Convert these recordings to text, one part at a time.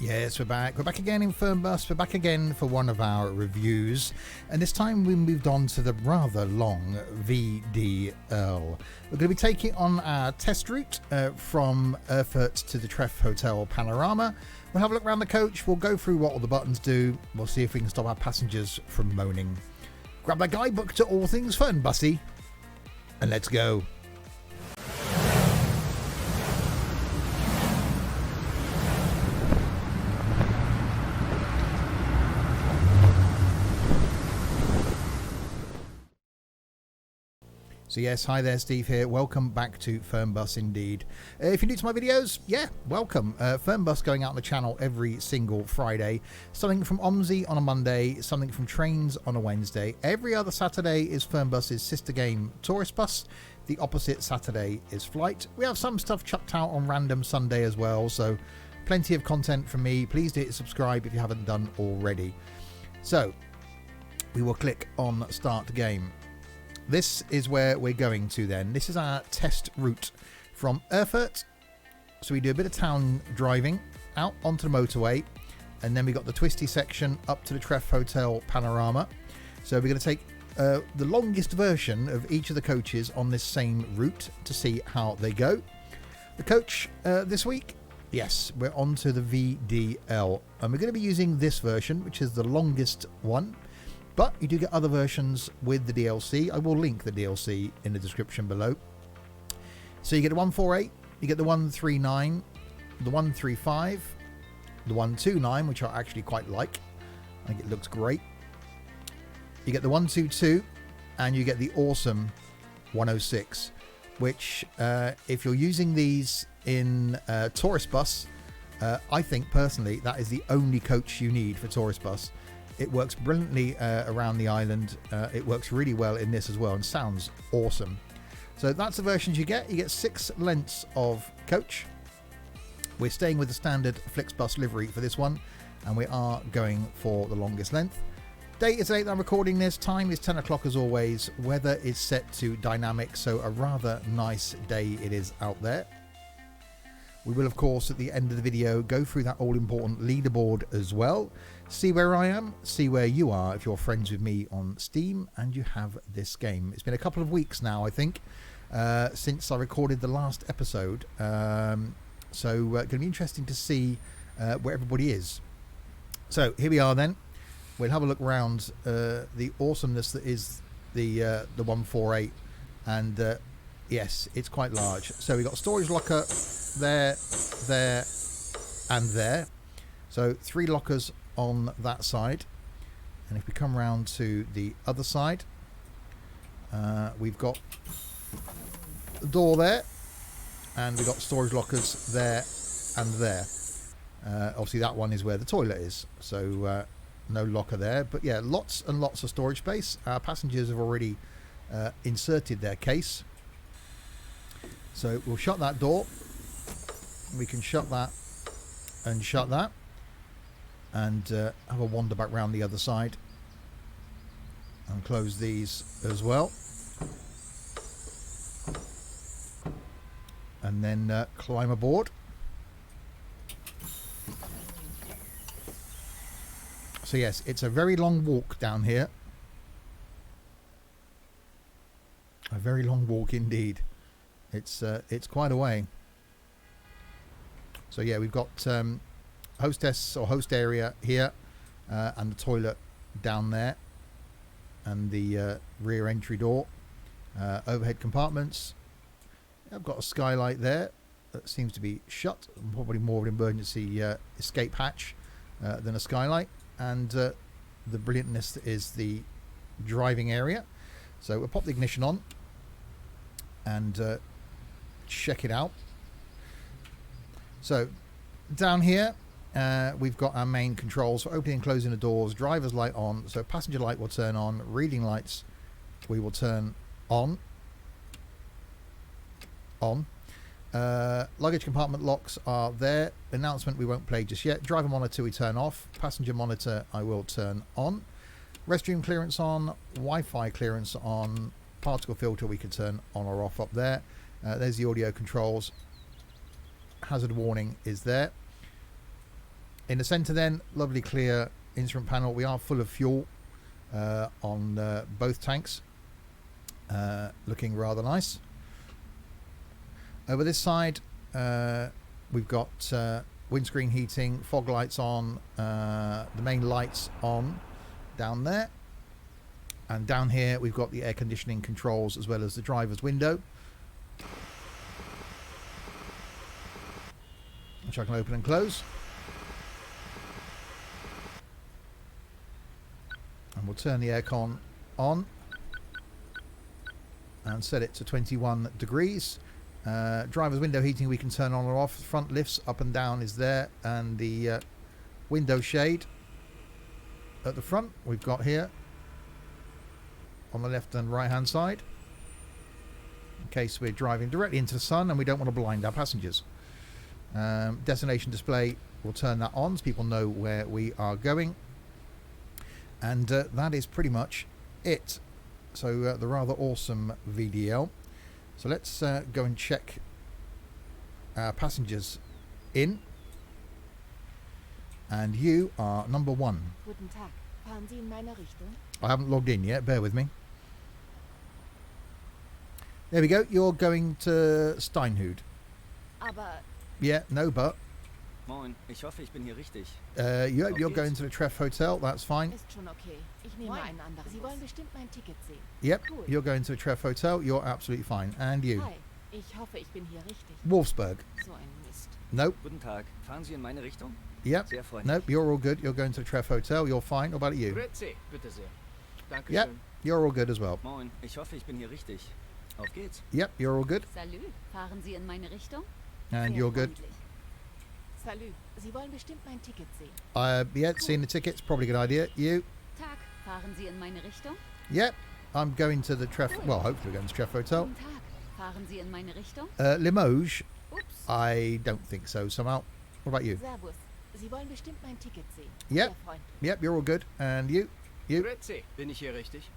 Yes, we're back. We're back again in Fernbus. We're back again for one of our reviews. And this time we moved on to the rather long VDL. We're going to be taking on our test route from Erfurt to the Treff Hotel Panorama. We'll have a look around the coach. We'll go through what all the buttons do. We'll see if we can stop our passengers from moaning. Grab that guidebook to all things Fernbusy. And let's go. So yes, hi there, Steve here. Welcome back to Fernbus indeed. If you're new to my videos, yeah, welcome. Fernbus going out on the channel every single Friday. Something from OMSI on a Monday, something from Trains on a Wednesday. Every other Saturday is Fernbus's sister game, Tourist Bus. The opposite Saturday is Flight. We have some stuff chucked out on random Sunday as well, so plenty of content from me. Please do hit subscribe if you haven't done already. So, we will click on Start Game. This is where we're going to then. This is our test route from Erfurt. So we do a bit of town driving out onto the motorway, and then we got the twisty section up to the Treff Hotel Panorama. So we're going to take the longest version of each of the coaches on this same route to see how they go. The coach this week, yes, we're on to the VDL, and we're going to be using this version, which is the longest one. But you do get other versions with the DLC. I will link the DLC in the description below. So you get the 148, you get the 139, the 135, the 129, which I actually quite like. I think it looks great. You get the 122, and you get the awesome 106, which if you're using these in Tourist Bus, I think personally that is the only coach you need for Tourist Bus. It works brilliantly around the island. It works really well in this as well and sounds awesome. So that's the versions you get. You get 6 lengths of coach. We're staying with the standard Flixbus livery for this one, and we are going for the longest length. Date is 8 that I'm recording this. Time is 10 o'clock as always. Weather is set to dynamic, so a rather nice day it is out there. We will, of course, at the end of the video, go through that all-important leaderboard as well. See where I am, see where you are if you're friends with me on Steam and you have this game. It's been a couple of weeks now, I think, since I recorded the last episode. So going to be interesting to see where everybody is. So here we are then. We'll have a look around the awesomeness that is the 148. And yes, it's quite large. So we've got storage locker there, there, and there. So 3 lockers on that side. And if we come round to the other side, we've got the door there, and we've got storage lockers there and there. Obviously that one is where the toilet is, so no locker there, but yeah, lots and lots of storage space. Our passengers have already inserted their case, so we'll shut that door. We can shut that and shut that, and have a wander back round the other side and close these as well, and then climb aboard. So yes, it's a very long walk down here, a very long walk indeed. It's quite a way. So yeah, we've got hostess or host area here, and the toilet down there, and the rear entry door, overhead compartments. I've got a skylight there that seems to be shut, probably more of an emergency escape hatch than a skylight, and the brilliantness is the driving area. So we'll pop the ignition on and check it out. So down here we've got our main controls for opening and closing the doors. Driver's light on, so passenger light will turn on. Reading lights we will turn on. Luggage compartment locks are there. Announcement we won't play just yet. Driver monitor we turn off. Passenger monitor I will turn on. Restroom clearance on. Wi-Fi clearance on. Particle filter we can turn on or off up there. There's the audio controls. Hazard warning is there. In the centre then, lovely clear instrument panel. We are full of fuel on both tanks. Looking rather nice. Over this side, we've got windscreen heating, fog lights on, the main lights on down there. And down here, we've got the air conditioning controls as well as the driver's window, which I can open and close. And we'll turn the aircon on and set it to 21 degrees. Driver's window heating we can turn on or off. Front lifts up and down is there, and the window shade at the front we've got here on the left and right hand side, in case we're driving directly into the sun and we don't want to blind our passengers. Destination display, we'll turn that on so people know where we are going. And that is pretty much it. So the rather awesome VDL. So let's go and check our passengers in. And you are number 1. Guten Tag. Fahren Sie in meine Richtung? I haven't logged in yet, bear with me. There we go, you're going to Steinhut. Aber Yeah, no but. Moin, ich hoffe, ich bin hier richtig. You're going to the Treff Hotel, that's fine. ist schon okay. Ich nehme einen anderen. Sie wollen bestimmt mein Ticket sehen. Yep, Cool. you're going to the Treff Hotel, you're absolutely fine. And you? Hi. Ich hoffe, ich bin hier richtig. Wolfsburg. So ein Mist. Nope. Guten Tag, fahren Sie in meine Richtung? Yep. Sehr freundlich. Nope, you're all good. You're going to the Treff Hotel, you're fine. What about you? Grüezi, bitte sehr. Dankeschön. Yep, you're all good as well. Moin, ich hoffe, ich bin hier richtig. Auf geht's. Yep, you're all good. Salü, fahren Sie in meine Richtung? And Sehr you're good. Freundlich. Salü. Sie wollen bestimmt mein Ticket sehen. Yeah, seeing the tickets, probably a good idea. You? Tag, fahren Sie in meine Richtung? Yep, I'm going to the Treff, well, hopefully we're going to Treff Hotel. Guten Tag, fahren Sie in meine Richtung? Limoges? Ups. I don't think so, somehow. What about you? Servus. Sie wollen bestimmt mein Ticket sehen. Yep. Sehr freundlich. Yep, you're all good. And you? You? Grüezi, bin ich hier richtig?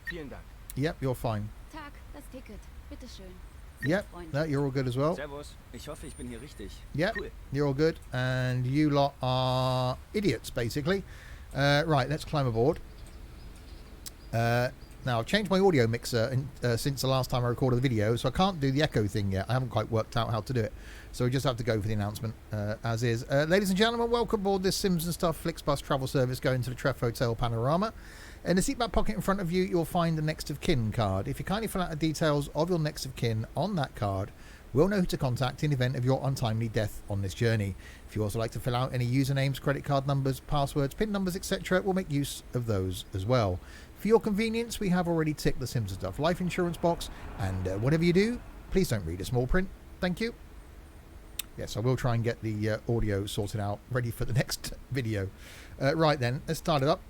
Vielen Dank. Yep, you're fine. Tag, das Ticket. Bitteschön. Yep, no, you're all good as well. Servus, ich hoffe, ich bin hier richtig. Yep, Cool. you're all good. And you lot are idiots, basically. Right, let's climb aboard. Now, I've changed my audio mixer since the last time I recorded the video, so I can't do the echo thing yet. I haven't quite worked out how to do it. So we just have to go for the announcement as is. Ladies and gentlemen, welcome aboard this Sims and Stuff Flixbus travel service going to the Treff Hotel Panorama. In the seatback pocket in front of you, you'll find the next of kin card. If you kindly fill out the details of your next of kin on that card, we'll know who to contact in event of your untimely death on this journey. If you also like to fill out any usernames, credit card numbers, passwords, PIN numbers, etc., we'll make use of those as well. For your convenience, we have already ticked the Sims and Stuff life insurance box, and whatever you do, please don't read a small print. Thank you. Yes, I will try and get the audio sorted out, ready for the next video. Right then, let's start it up.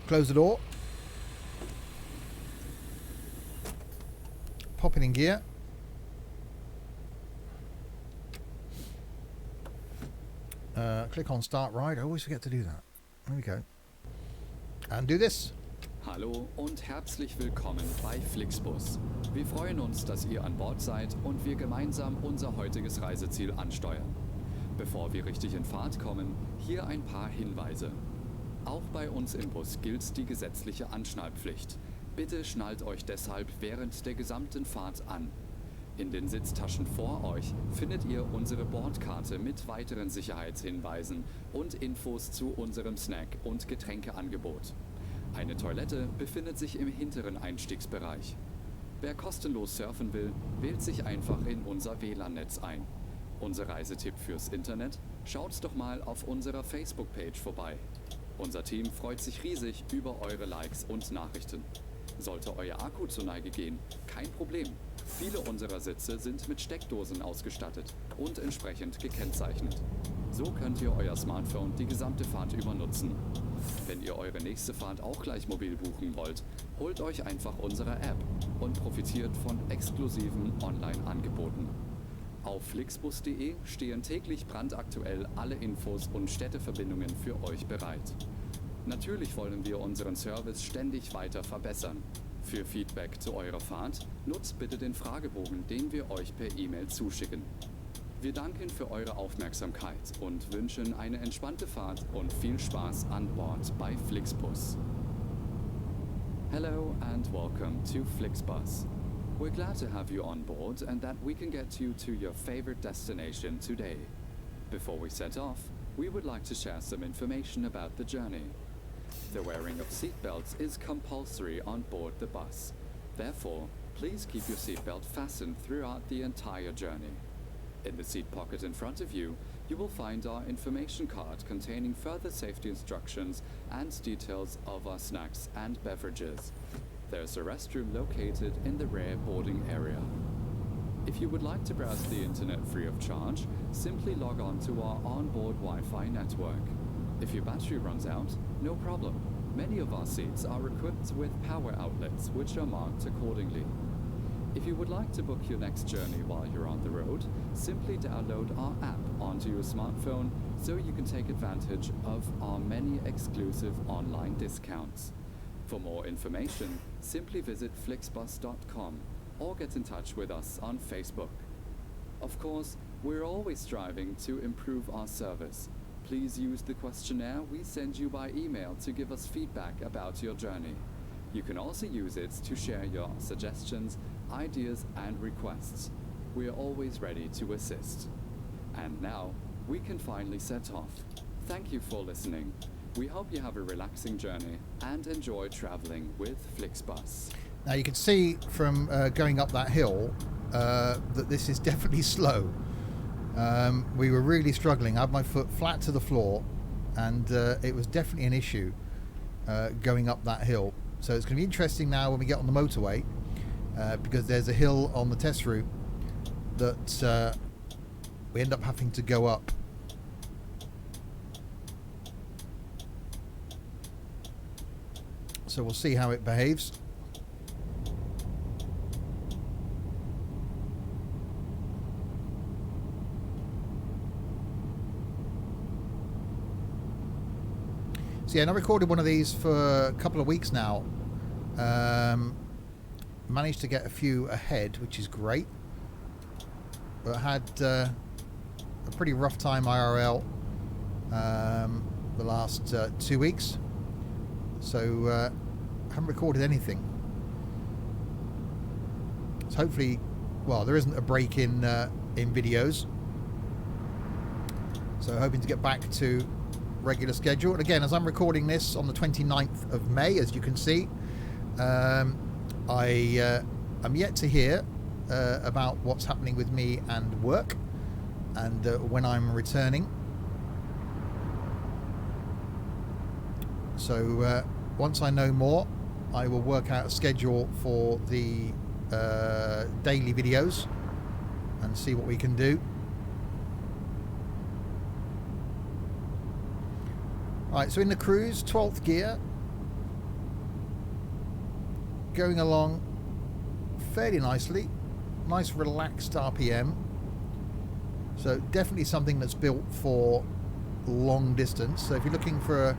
Close the door. Pop it in gear. Click on start ride. I always forget to do that. There we go. And do this. Hallo und herzlich willkommen bei Flixbus. Wir freuen uns, dass ihr an Bord seid und wir gemeinsam unser heutiges Reiseziel ansteuern. Bevor wir richtig in Fahrt kommen, hier ein paar Hinweise. Auch bei uns im Bus gilt die gesetzliche Anschnallpflicht. Bitte schnallt euch deshalb während der gesamten Fahrt an. In den Sitztaschen vor euch findet ihr unsere Bordkarte mit weiteren Sicherheitshinweisen und Infos zu unserem Snack- und Getränkeangebot. Eine Toilette befindet sich im hinteren Einstiegsbereich. Wer kostenlos surfen will, wählt sich einfach in unser WLAN-Netz ein. Unser Reisetipp fürs Internet? Schaut doch mal auf unserer Facebook-Page vorbei. Unser Team freut sich riesig über eure Likes und Nachrichten. Sollte euer Akku zur Neige gehen, kein Problem. Viele unserer Sitze sind mit Steckdosen ausgestattet und entsprechend gekennzeichnet. So könnt ihr euer Smartphone die gesamte Fahrt über nutzen. Wenn ihr eure nächste Fahrt auch gleich mobil buchen wollt, holt euch einfach unsere App und profitiert von exklusiven Online-Angeboten. Auf flixbus.de stehen täglich brandaktuell alle Infos und Städteverbindungen für euch bereit. Natürlich wollen wir unseren Service ständig weiter verbessern. Für Feedback zu eurer Fahrt nutzt bitte den Fragebogen, den wir euch per E-Mail zuschicken. Wir danken für eure Aufmerksamkeit und wünschen eine entspannte Fahrt und viel Spaß an Bord bei Flixbus. Hello and welcome to Flixbus. We're glad to have you on board and that we can get you to your favorite destination today. Before we set off, we would like to share some information about the journey. The wearing of seatbelts is compulsory on board the bus. Therefore, please keep your seatbelt fastened throughout the entire journey. In the seat pocket in front of you, you will find our information card containing further safety instructions and details of our snacks and beverages. There's a restroom located in the rear boarding area. If you would like to browse the internet free of charge, simply log on to our onboard Wi-Fi network. If your battery runs out, no problem. Many of our seats are equipped with power outlets, which are marked accordingly. If you would like to book your next journey while you're on the road, simply download our app onto your smartphone so you can take advantage of our many exclusive online discounts. For more information, simply visit flixbus.com or get in touch with us on Facebook. Of course, we're always striving to improve our service. Please use the questionnaire we send you by email to give us feedback about your journey. You can also use it to share your suggestions, ideas and requests. We are always ready to assist. And now, we can finally set off. Thank you for listening. We hope you have a relaxing journey and enjoy traveling with Flixbus. Now you can see from going up that hill that this is definitely slow. We were really struggling. I had my foot flat to the floor and it was definitely an issue going up that hill. So it's going to be interesting now when we get on the motorway because there's a hill on the test route that we end up having to go up. So we'll see how it behaves. So yeah, and I recorded one of these for a couple of weeks now. Managed to get a few ahead, which is great. But I had a pretty rough time IRL the last 2 weeks. So I haven't recorded anything. So hopefully, well, there isn't a break in videos. So hoping to get back to regular schedule. And again, as I'm recording this on the 29th of May, as you can see, I'm yet to hear about what's happening with me and work and when I'm returning. So once I know more, I will work out a schedule for the daily videos and see what we can do. Right, so in the cruise, 12th gear, going along fairly nicely, nice relaxed RPM. So definitely something that's built for long distance. So if you're looking for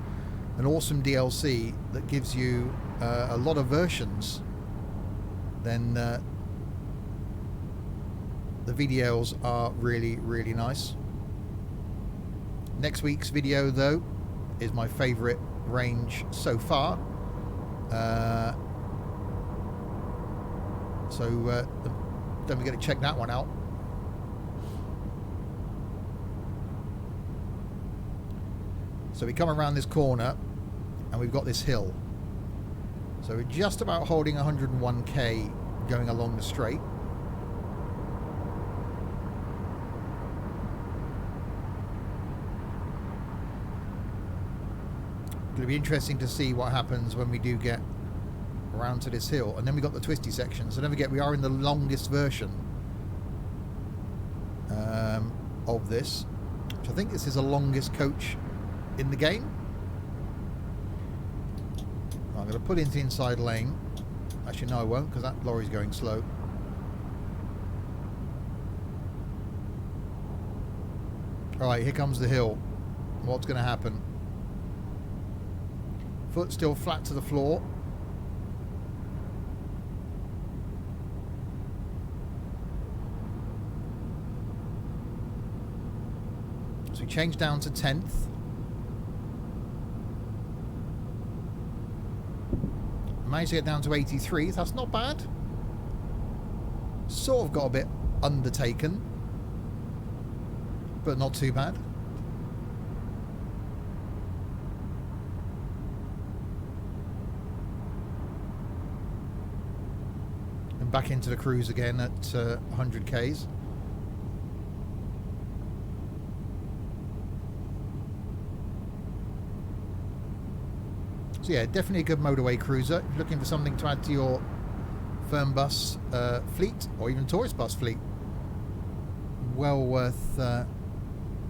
an awesome DLC that gives you a lot of versions, then the VDLs are really, really nice. Next week's video, though, is my favourite range so far. So don't forget to check that one out. So we come around this corner and we've got this hill. So we're just about holding 101k going along the straight. It'll be interesting to see what happens when we do get around to this hill. And then we got the twisty section. So don't forget, we are in the longest version of this, which I think this is the longest coach in the game. I'm going to put into the inside lane. Actually, no, I won't, because that lorry's going slow. Alright, here comes the hill. What's going to happen? Foot still flat to the floor. So we change down to 10th. Managed to get down to 83th. That's not bad. Sort of got a bit undertaken, but not too bad. And back into the cruise again at 100 Ks. So yeah, definitely a good motorway cruiser. If you're looking for something to add to your Fernbus fleet, or even tourist bus fleet, well worth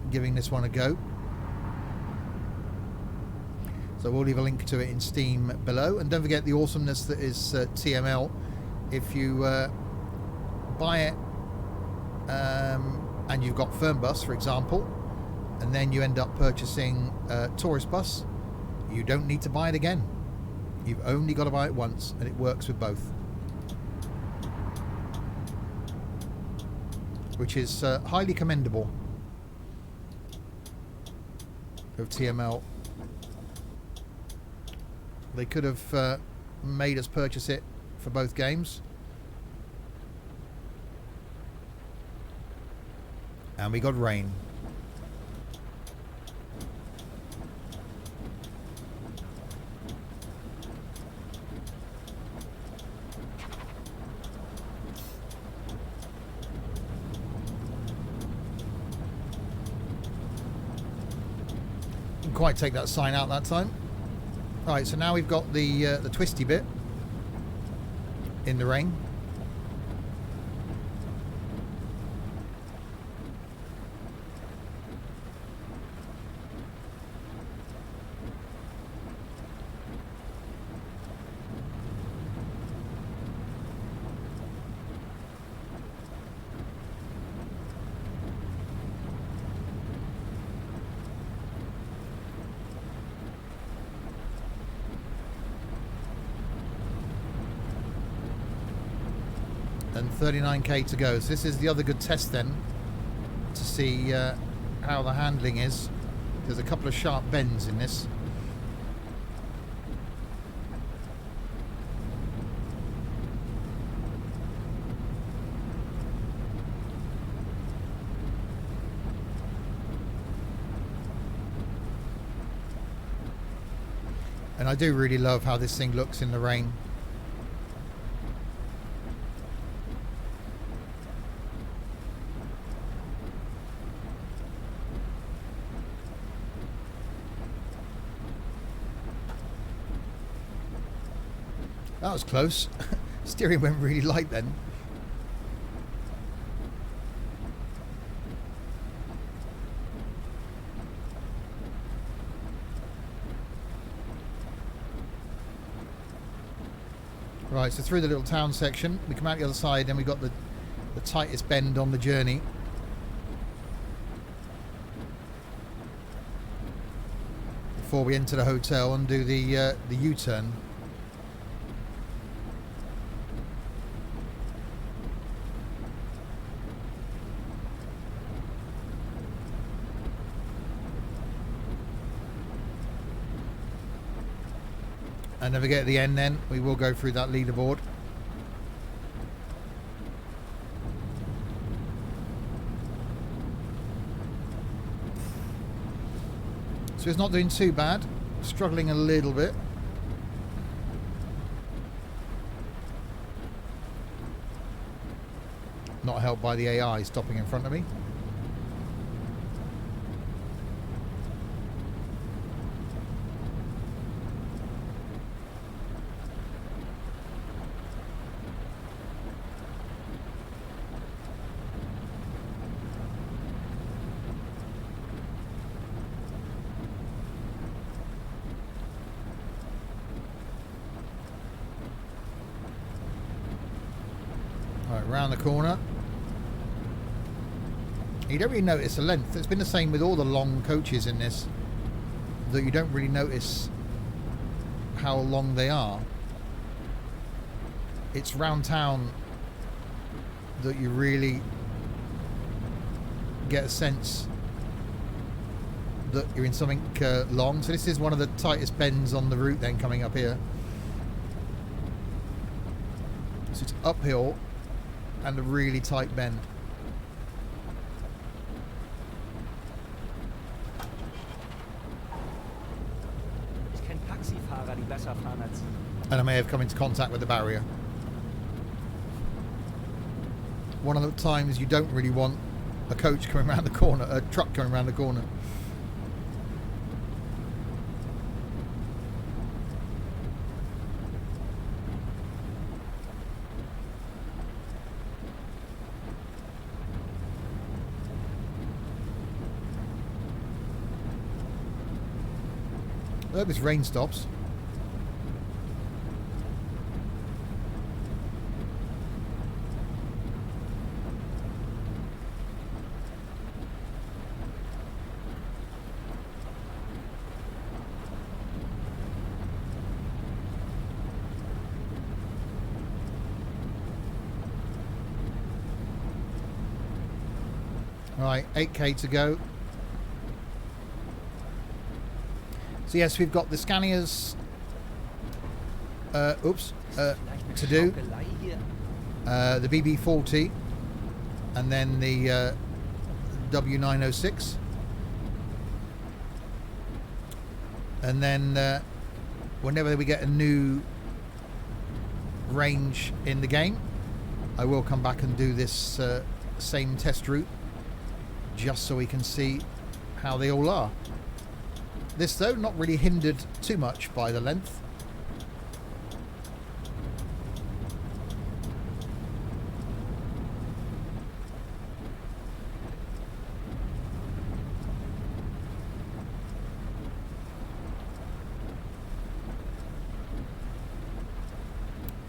giving this one a go. So we'll leave a link to it in Steam below, and don't forget the awesomeness that is TML. If you buy it and you've got Fernbus, for example, and then you end up purchasing a tourist bus, you don't need to buy it again. You've only got to buy it once, and it works with both, which is highly commendable of TML. They could have made us purchase it for both games, and we got rain. Didn't quite take that sign out that time. Alright, so now we've got the twisty bit in the rain. And 39k to go. So this is the other good test then, to see how the handling is. There's a couple of sharp bends in this. And I do really love how this thing looks in the rain. That was close. Steering went really light then. Right, so through the little town section, we come out the other side, and we got the tightest bend on the journey. Before we enter the hotel and do the U-turn. And then we get at the end, then we will go through that leaderboard. So it's not doing too bad, struggling a little bit. Not helped by the AI stopping in front of me. Right, round the corner. You don't really notice the length. It's been the same with all the long coaches in this, that you don't really notice how long they are. It's round town that you really get a sense that you're in something long. So this is one of the tightest bends on the route then coming up here. So it's uphill and a really tight bend. Ich kenne Taxifahrer, die besser fahren als Sie. And I may have come into contact with the barrier. One of the times you don't really want a coach coming around the corner, a truck coming around the corner. I hope this rain stops. Right, 8k to go. So yes, we've got the Scanias to do, the BB40 and then the W906, and then whenever we get a new range in the game, I will come back and do this same test route just so we can see how they all are. This though not really hindered too much by the length.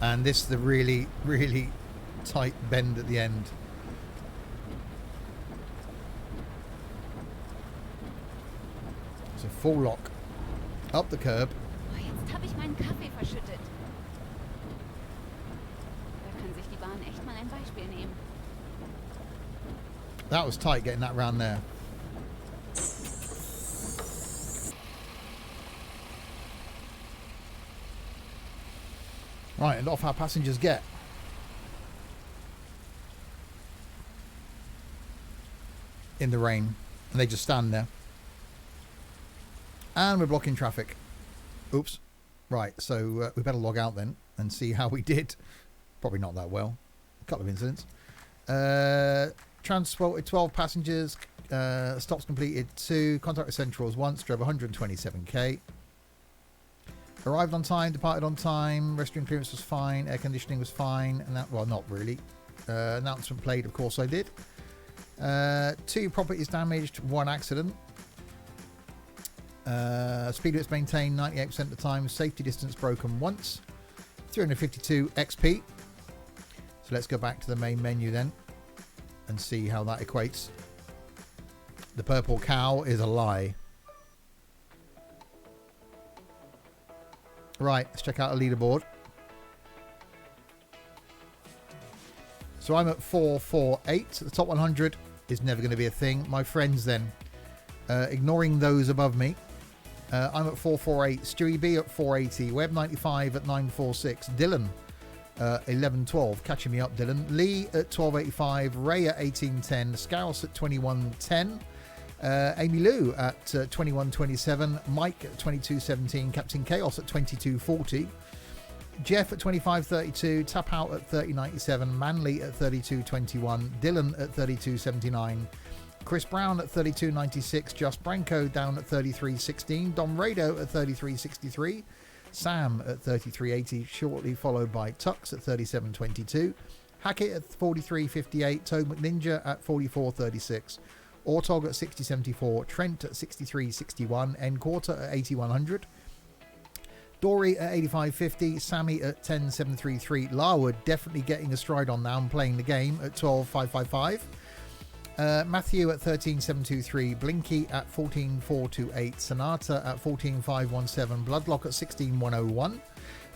And this is the really, really tight bend at the end. So full lock up the curb. Oh, jetzt habe ich meinen Kaffee verschüttet. Da kann sich die Bahn echt mal ein Beispiel nehmen. That was tight getting that round there. Right, and off our passengers get. In the rain. And they just stand there. And we're blocking traffic. Oops. Right, so we better log out then and see how we did. Probably not that well. A couple of incidents. Transported 12 passengers. Stops completed 2. Contact with Centrals once. Drove 127k. Arrived on time. Departed on time. Restroom clearance was fine. Air conditioning was fine. And that, well, not really. Announcement played, of course I did. 2 properties damaged. 1 accident. Speed limits maintained 98% of the time. Safety distance broken once. 352 XP. So let's go back to the main menu then and see how that equates. The purple cow is a lie. Right, let's check out a leaderboard. So I'm at 448. The top 100 is never going to be a thing. My friends then, ignoring those above me, I'm at 448. Stewie B at 480. Web95 at 946. Dylan 1112. Catching me up, Dylan. Lee at 1285. Ray at 1810. Scouse at 2110. Amy Lou at 2127. Mike at 2217. Captain Chaos at 2240. Jeff at 2532. Tap Out at 3097. Manly at 3221. Dylan at 3279. Chris Brown at 32.96, Just Branco down at 33.16, Dom Rado at 33.63, Sam at 33.80, shortly followed by Tux at 37.22, Hackett at 43.58, Toad McNinja at 44.36, Ortog at 60.74, Trent at 63.61, N Quarter at 8100, Dory at 85.50, Sammy at 10.733, Larwood definitely getting a stride on now and playing the game at 12.555. Matthew at 13.723, Blinky at 14.428, Sonata at 14.517, Bloodlock at 16.101,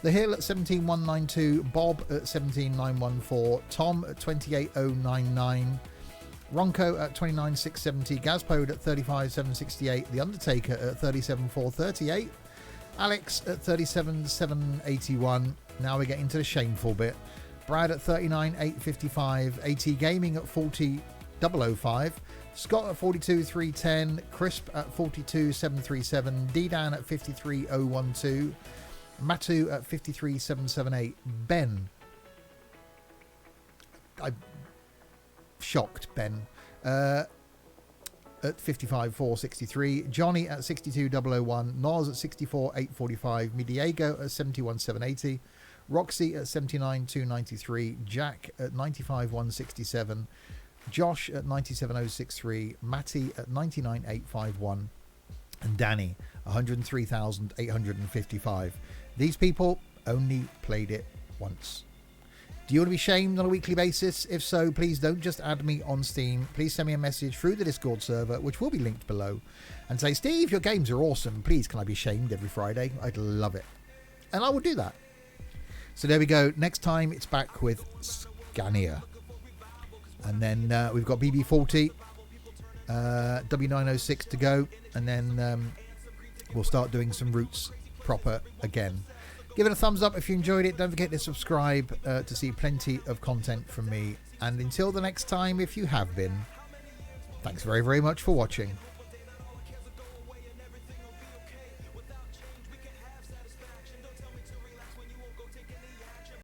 The Hill at 17.192, Bob at 17.914, Tom at 28.099, Ronco at 29,670. Gazpode at 35,768. The Undertaker at 37,438. Alex at 37,781. Now we're getting to the shameful bit. Brad at 39,855. AT Gaming at 40,005. Scott at 42,310. Crisp at 42,737. D-Dan at 53,012. Matu at 53,778. Ben. I'm shocked, Ben. At 55,463. Johnny at 62,001. Noz at 64,845. Midiego at 71,780. Roxy at 79,293. Jack at 95,167. Josh at 97,063. Matty at 99,851. And Danny 103,855. These people only played it once. Do you want to be shamed on a weekly basis? If so, please don't just add me on Steam. Please send me a message through the Discord server, which will be linked below, and say, Steve, your games are awesome. Please, can I be shamed every Friday? I'd love it. And I will do that. So there we go. Next time, it's back with Scania. And then we've got BB40, W906 to go. And then we'll start doing some routes proper again. Give it a thumbs up if you enjoyed it. Don't forget to subscribe to see plenty of content from me. And until the next time, if you have been, thanks very, very much for watching.